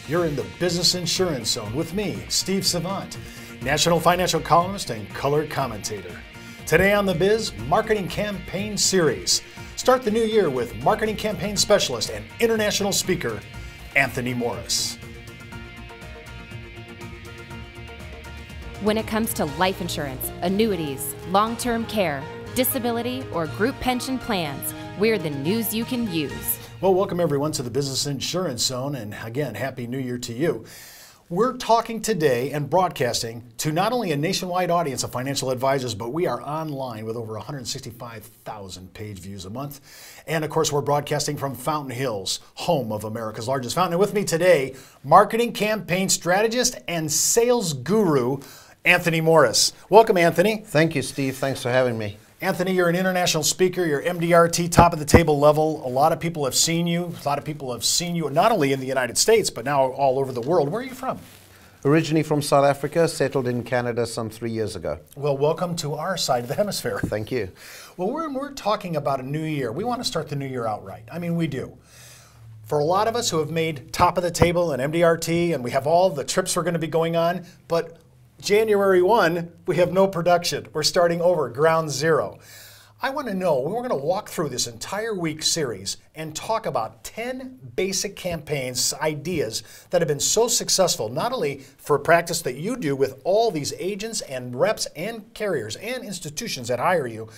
You're in the Business Insurance Zone with me, Steve Savant, national financial columnist and color commentator. Today on The Biz, Marketing Campaign Series. Start the new year with marketing campaign specialist and international speaker, Anthony Morris. When it comes to life insurance, annuities, long-term care, disability, or group pension plans, we're the news you can use. Well, welcome everyone to the Business Insurance Zone, and again, Happy New Year to you. We're talking today and broadcasting to not only a nationwide audience of financial advisors, but we are online with over 165,000 page views a month. And of course, we're broadcasting from Fountain Hills, home of America's largest fountain. And with me today, marketing campaign strategist and sales guru, Anthony Morris. Welcome, Anthony. Thank you, Steve. Thanks for having me. Anthony, you're an international speaker. You're MDRT, top of the table level. A lot of people have seen you. A lot of people have seen you not only in the United States, but now all over the world. Where are you from? Originally from South Africa, settled in Canada some 3 years ago. Well, welcome to our side of the hemisphere. Thank you. Well, we're talking about a new year. We want to start the new year out right. I mean, we do. For a lot of us who have made top of the table and MDRT, and we have all the trips we're going to be going on, but January 1, we have no production. We're starting over, ground zero. I want to know, we're going to walk through this entire week series and talk about 10 basic campaigns, ideas that have been so successful, not only for a practice that you do with all these agents and reps and carriers and institutions that hire you,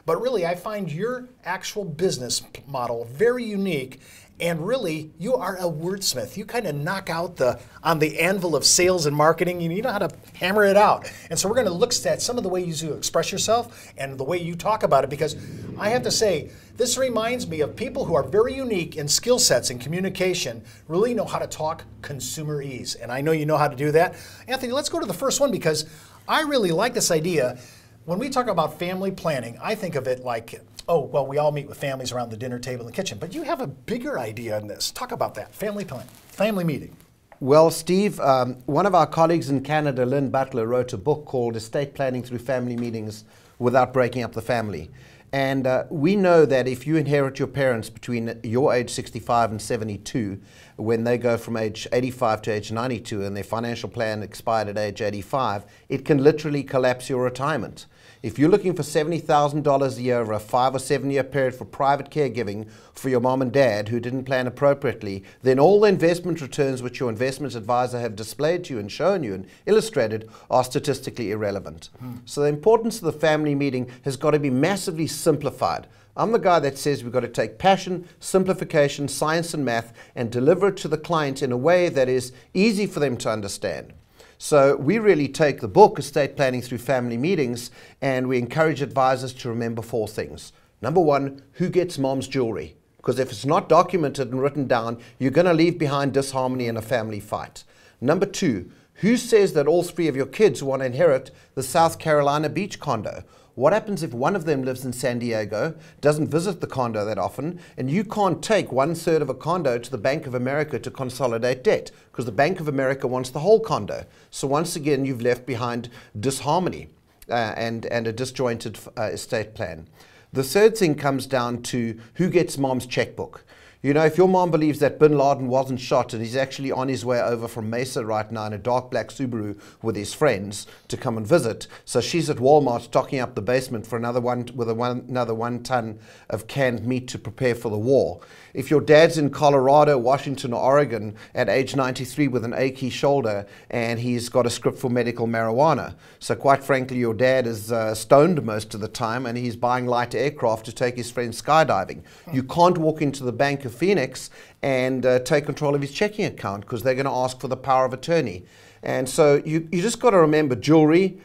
but really I find your actual business model very unique. And really, you are a wordsmith. You kind of knock out on the anvil of sales and marketing. You know how to hammer it out. And so we're going to look at some of the ways you express yourself and the way you talk about it, because I have to say, this reminds me of people who are very unique in skill sets and communication, really know how to talk consumer ease. And I know you know how to do that. Anthony, let's go to the first one, because I really like this idea. When we talk about family planning, I think of it like, oh, well, we all meet with families around the dinner table in the kitchen, but you have a bigger idea in this. Talk about that, family plan, family meeting. Well, Steve, one of our colleagues in Canada, Lynn Butler, wrote a book called Estate Planning Through Family Meetings Without Breaking Up the Family. And we know that if you inherit your parents between your age 65 and 72, when they go from age 85 to age 92 and their financial plan expired at age 85, it can literally collapse your retirement. If you're looking for $70,000 a year over a 5 or 7 year period for private caregiving for your mom and dad who didn't plan appropriately, then all the investment returns which your investment advisor have displayed to you and shown you and illustrated are statistically irrelevant. So the importance of the family meeting has got to be massively simplified. I'm the guy that says we've got to take passion, simplification, science and math and deliver it to the client in a way that is easy for them to understand. So we really take the book, Estate Planning Through Family Meetings, and we encourage advisors to remember 4 things. Number 1, who gets mom's jewelry? Because if it's not documented and written down, you're going to leave behind disharmony in a family fight. Number 2, who says that all 3 of your kids want to inherit the South Carolina beach condo? What happens if one of them lives in San Diego, doesn't visit the condo that often, and you can't take 1/3 of a condo to the Bank of America to consolidate debt because the Bank of America wants the whole condo. So once again, you've left behind disharmony and a disjointed estate plan. The third thing comes down to who gets mom's checkbook. You know, if your mom believes that bin Laden wasn't shot and he's actually on his way over from Mesa right now in a dark black Subaru with his friends to come and visit, so she's at Walmart stocking up the basement for another 1 ton of canned meat to prepare for the war. If your dad's in Colorado, Washington, or Oregon at age 93 with an achy shoulder and he's got a script for medical marijuana, so quite frankly your dad is stoned most of the time and he's buying light aircraft to take his friends skydiving. You can't walk into the Bank of Phoenix and take control of his checking account because they're going to ask for the power of attorney. And so you just got to remember jewelry,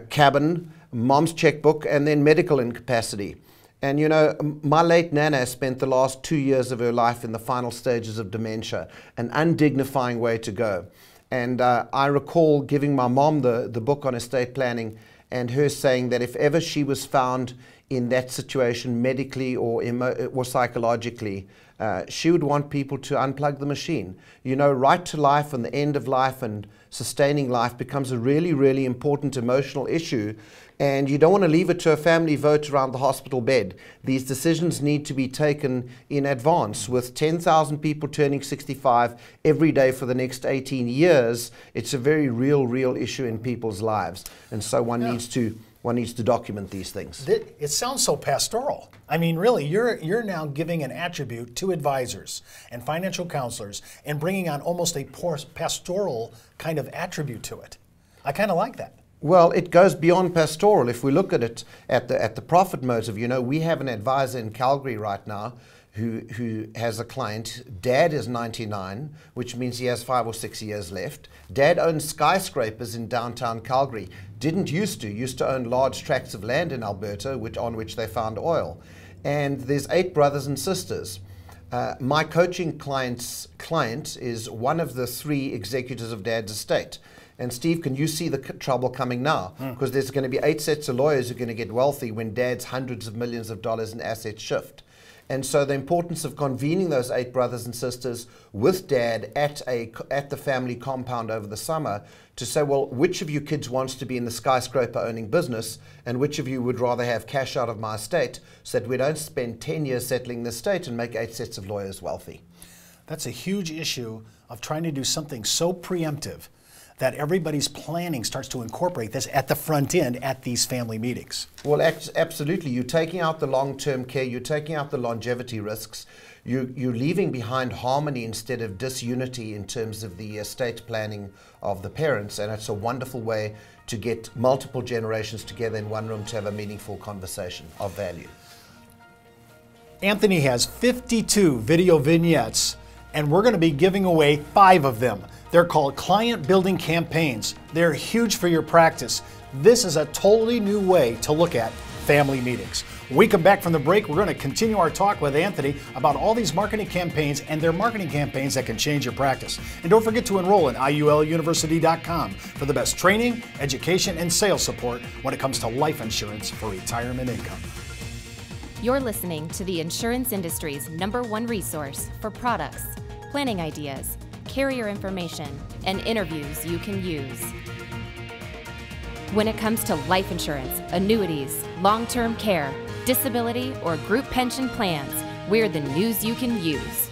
cabin, mom's checkbook, and then medical incapacity. And you know, my late Nana spent the last 2 years of her life in the final stages of dementia, an undignifying way to go. And I recall giving my mom the book on estate planning and her saying that if ever she was found in that situation medically or psychologically. She would want people to unplug the machine. You know, right to life and the end of life and sustaining life becomes a really, really important emotional issue. And you don't want to leave it to a family vote around the hospital bed. These decisions need to be taken in advance. With 10,000 people turning 65 every day for the next 18 years, it's a very real issue in people's lives. And so one needs to document these things. It sounds so pastoral. I mean, really, you're now giving an attribute to advisors and financial counselors and bringing on almost a pastoral kind of attribute to it. I kind of like that. Well, it goes beyond pastoral. If we look at it at the profit motive, you know, we have an advisor in Calgary right now who has a client. Dad is 99, which means he has 5 or 6 years left. Dad owns skyscrapers in downtown Calgary. Used to own large tracts of land in Alberta, on which they found oil. And there's 8 brothers and sisters. My coaching client's client is one of the 3 executors of Dad's estate. And Steve, can you see the trouble coming now? Because there's going to be 8 sets of lawyers who are going to get wealthy when Dad's hundreds of millions of dollars in assets shift. And so the importance of convening those 8 brothers and sisters with Dad at the family compound over the summer to say, well, which of you kids wants to be in the skyscraper owning business and which of you would rather have cash out of my estate, so that we don't spend 10 years settling the estate and make 8 sets of lawyers wealthy. That's a huge issue of trying to do something so preemptive that everybody's planning starts to incorporate this at the front end at these family meetings. Well, absolutely. You're taking out the long-term care, you're taking out the longevity risks, you're leaving behind harmony instead of disunity in terms of the estate planning of the parents, and it's a wonderful way to get multiple generations together in one room to have a meaningful conversation of value. Anthony has 52 video vignettes, and we're going to be giving away 5 of them. They're called client building campaigns. They're huge for your practice. This is a totally new way to look at family meetings. When we come back from the break, we're going to continue our talk with Anthony about all these marketing campaigns and their marketing campaigns that can change your practice. And don't forget to enroll at IULUniversity.com for the best training, education, and sales support when it comes to life insurance for retirement income. You're listening to the insurance industry's #1 resource for products, planning ideas, carrier information, and interviews you can use. When it comes to life insurance, annuities, long-term care, disability, or group pension plans, we're the news you can use.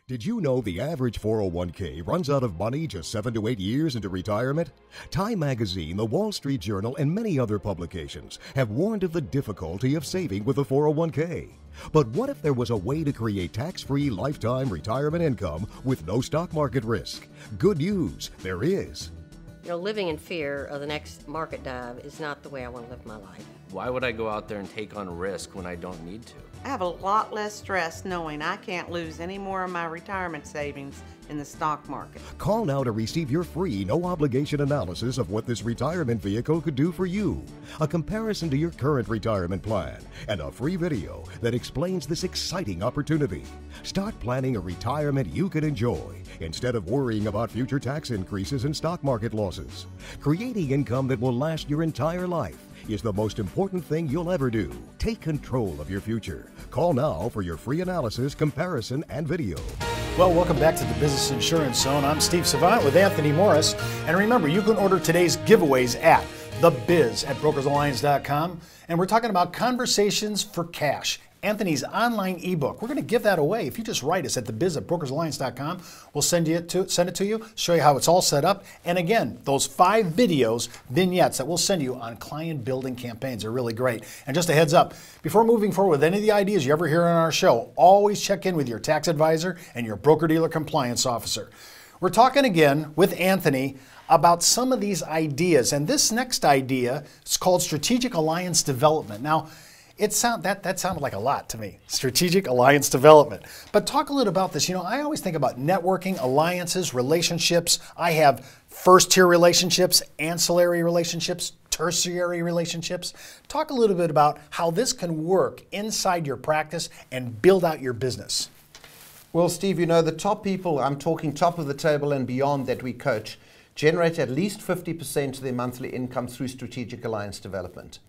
Did you know the average 401k runs out of money just 7 to 8 years into retirement? Time Magazine, the Wall Street Journal, and many other publications have warned of the difficulty of saving with a 401k. But what if there was a way to create tax-free lifetime retirement income with no stock market risk? Good news, there is. You know, living in fear of the next market dive is not the way I want to live my life. Why would I go out there and take on risk when I don't need to? I have a lot less stress knowing I can't lose any more of my retirement savings in the stock market. Call now to receive your free, no-obligation analysis of what this retirement vehicle could do for you, a comparison to your current retirement plan, and a free video that explains this exciting opportunity. Start planning a retirement you can enjoy instead of worrying about future tax increases and stock market losses. Creating income that will last your entire life is the most important thing you'll ever do. Take control of your future. Call now for your free analysis, comparison, and video. Well, welcome back to the Business Insurance Zone. I'm Steve Savant with Anthony Morris. And remember, you can order today's giveaways at thebiz@brokersalliance.com. And we're talking about Conversations for Cash, Anthony's online ebook. We're going to give that away. If you just write us at thebiz@brokersalliance.com, we'll send it to you, show you how it's all set up. And again, those 5 vignettes that we'll send you on client building campaigns are really great. And just a heads up, before moving forward with any of the ideas you ever hear on our show, always check in with your tax advisor and your broker-dealer compliance officer. We're talking again with Anthony about some of these ideas. And this next idea is called Strategic Alliance Development. Now, that sounded like a lot to me, strategic alliance development. But talk a little about this. You know, I always think about networking, alliances, relationships. I have first-tier relationships, ancillary relationships, tertiary relationships. Talk a little bit about how this can work inside your practice and build out your business. Well, Steve, you know, the top people, I'm talking top of the table and beyond that we coach, generate at least 50% of their monthly income through strategic alliance development.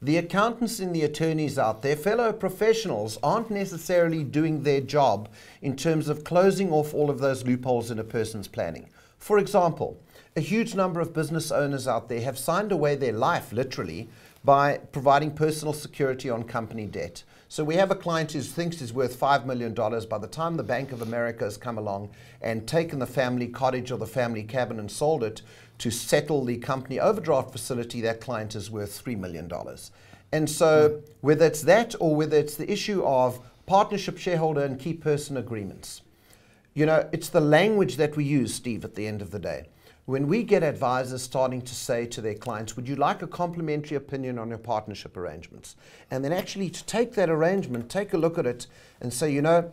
the accountants and the attorneys out there, fellow professionals, aren't necessarily doing their job in terms of closing off all of those loopholes in a person's planning. For example, a huge number of business owners out there have signed away their life, literally, by providing personal security on company debt. So we have a client who thinks he's worth $5 million. By the time the Bank of America has come along and taken the family cottage or the family cabin and sold it to settle the company overdraft facility, that client is worth $3 million. And so whether it's that or whether it's the issue of partnership, shareholder, and key person agreements, you know, it's the language that we use, Steve, at the end of the day. When we get advisors starting to say to their clients, would you like a complimentary opinion on your partnership arrangements? And then actually to take that arrangement, take a look at it and say, you know,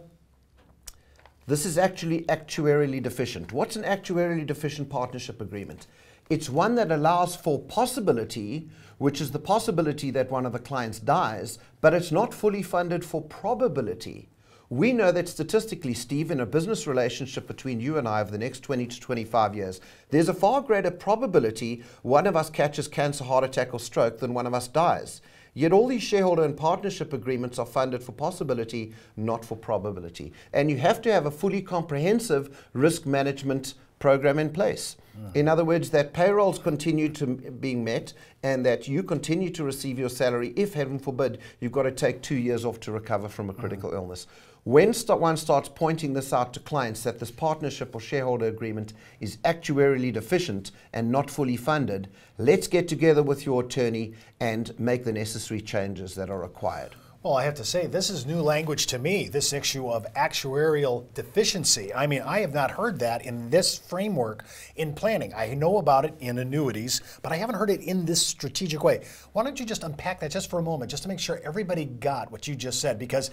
this is actually actuarially deficient. What's an actuarially deficient partnership agreement? It's one that allows for possibility, which is the possibility that one of the clients dies, but it's not fully funded for probability. We know that statistically, Steve, in a business relationship between you and I over the next 20 to 25 years, there's a far greater probability one of us catches cancer, heart attack, or stroke than one of us dies. Yet all these shareholder and partnership agreements are funded for possibility, not for probability. And you have to have a fully comprehensive risk management program in place. In other words, that payrolls continue to being met and that you continue to receive your salary if, heaven forbid, you've got to take 2 years off to recover from a critical illness. When one starts pointing this out to clients that this partnership or shareholder agreement is actuarially deficient and not fully funded, let's get together with your attorney and make the necessary changes that are required. Well, I have to say, this is new language to me, this issue of actuarial deficiency. I mean, I have not heard that in this framework in planning. I know about it in annuities, but I haven't heard it in this strategic way. Why don't you just unpack that just for a moment, just to make sure everybody got what you just said, because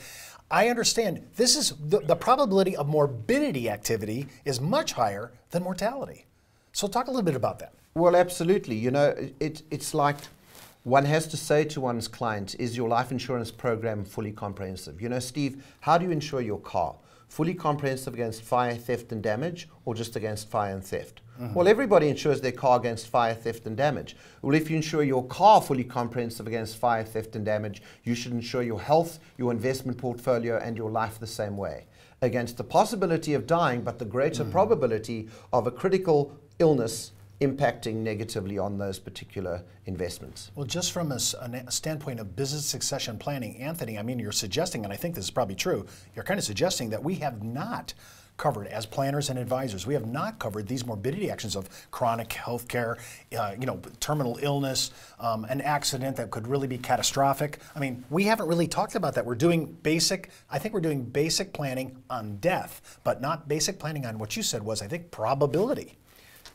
I understand this is the probability of morbidity activity is much higher than mortality. So talk a little bit about that. Well, absolutely. You know, it's like one has to say to one's client, is your life insurance program fully comprehensive? You know, Steve, how do you insure your car? Fully comprehensive against fire, theft, and damage, or just against fire and theft? Well, everybody insures their car against fire, theft, and damage. Well, if you insure your car fully comprehensive against fire, theft, and damage, you should insure your health, your investment portfolio, and your life the same way. Against the possibility of dying, but the greater probability of a critical illness impacting negatively on those particular investments. Well, just from a standpoint of business succession planning, Anthony, I mean, you're suggesting, and I think this is probably true, you're kind of suggesting that we have not covered as planners and advisors. We have not covered these morbidity actions of chronic health care, terminal illness, an accident that could really be catastrophic. I mean, we haven't really talked about that. We're doing basic planning on death, but not basic planning on what you said was, I think, probability.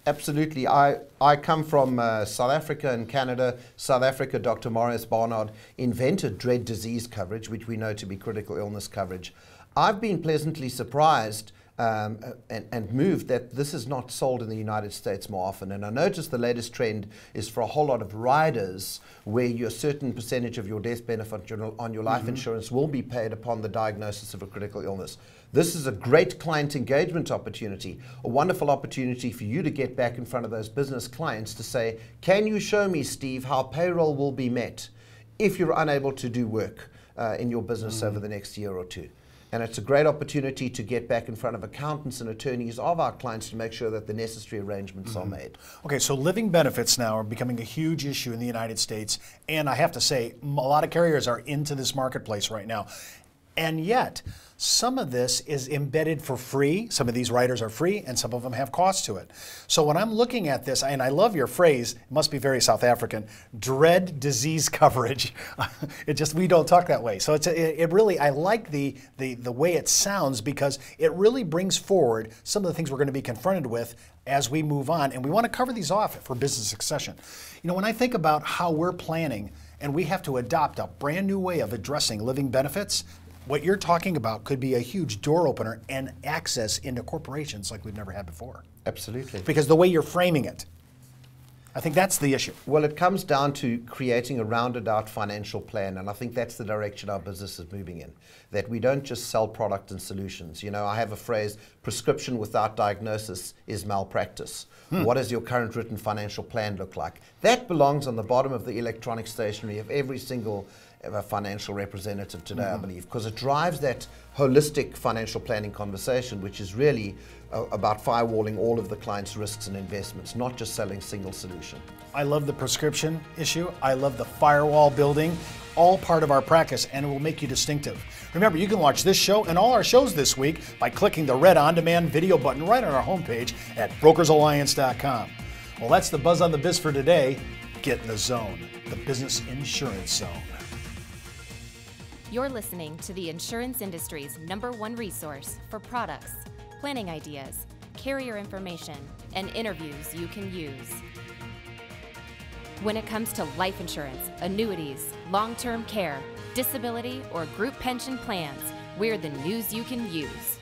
Absolutely. I come from South Africa and Canada. South Africa, Dr. Maurice Barnard invented dread disease coverage, which we know to be critical illness coverage. I've been pleasantly surprised and moved that this is not sold in the United States more often. And I noticed the latest trend is for a whole lot of riders where a certain percentage of your death benefit on your life insurance will be paid upon the diagnosis of a critical illness. This is a great client engagement opportunity, a wonderful opportunity for you to get back in front of those business clients to say, can you show me, Steve, how payroll will be met if you're unable to do work in your business over the next year or two? And it's a great opportunity to get back in front of accountants and attorneys of our clients to make sure that the necessary arrangements are made. Okay, so living benefits now are becoming a huge issue in the United States. And I have to say, a lot of carriers are into this marketplace right now. And yet, some of this is embedded for free. Some of these riders are free, and some of them have costs to it. So when I'm looking at this, and I love your phrase, it must be very South African, dread disease coverage. We don't talk that way. So it really, I like the way it sounds, because it really brings forward some of the things we're going to be confronted with as we move on. And we want to cover these off for business succession. You know, when I think about how we're planning, and we have to adopt a brand new way of addressing living benefits, what you're talking about could be a huge door opener and access into corporations like we've never had before. Absolutely. Because the way you're framing it. I think that's the issue. Well, it comes down to creating a rounded out financial plan, and I think that's the direction our business is moving in. That we don't just sell product and solutions. You know, I have a phrase, prescription without diagnosis is malpractice. What does your current written financial plan look like? That belongs on the bottom of the electronic stationery of every single financial representative today, I believe, because it drives that holistic financial planning conversation, which is really about firewalling all of the client's risks and investments, not just selling single solution. I love the prescription issue. I love the firewall building. All part of our practice, and it will make you distinctive. Remember, you can watch this show and all our shows this week by clicking the red on-demand video button right on our homepage at brokersalliance.com. Well, that's the Buzz on the Biz for today. Get in the zone, the business insurance zone. You're listening to the insurance industry's #1 resource for products, planning ideas, carrier information, and interviews you can use. When it comes to life insurance, annuities, long-term care, disability, or group pension plans, we're the news you can use.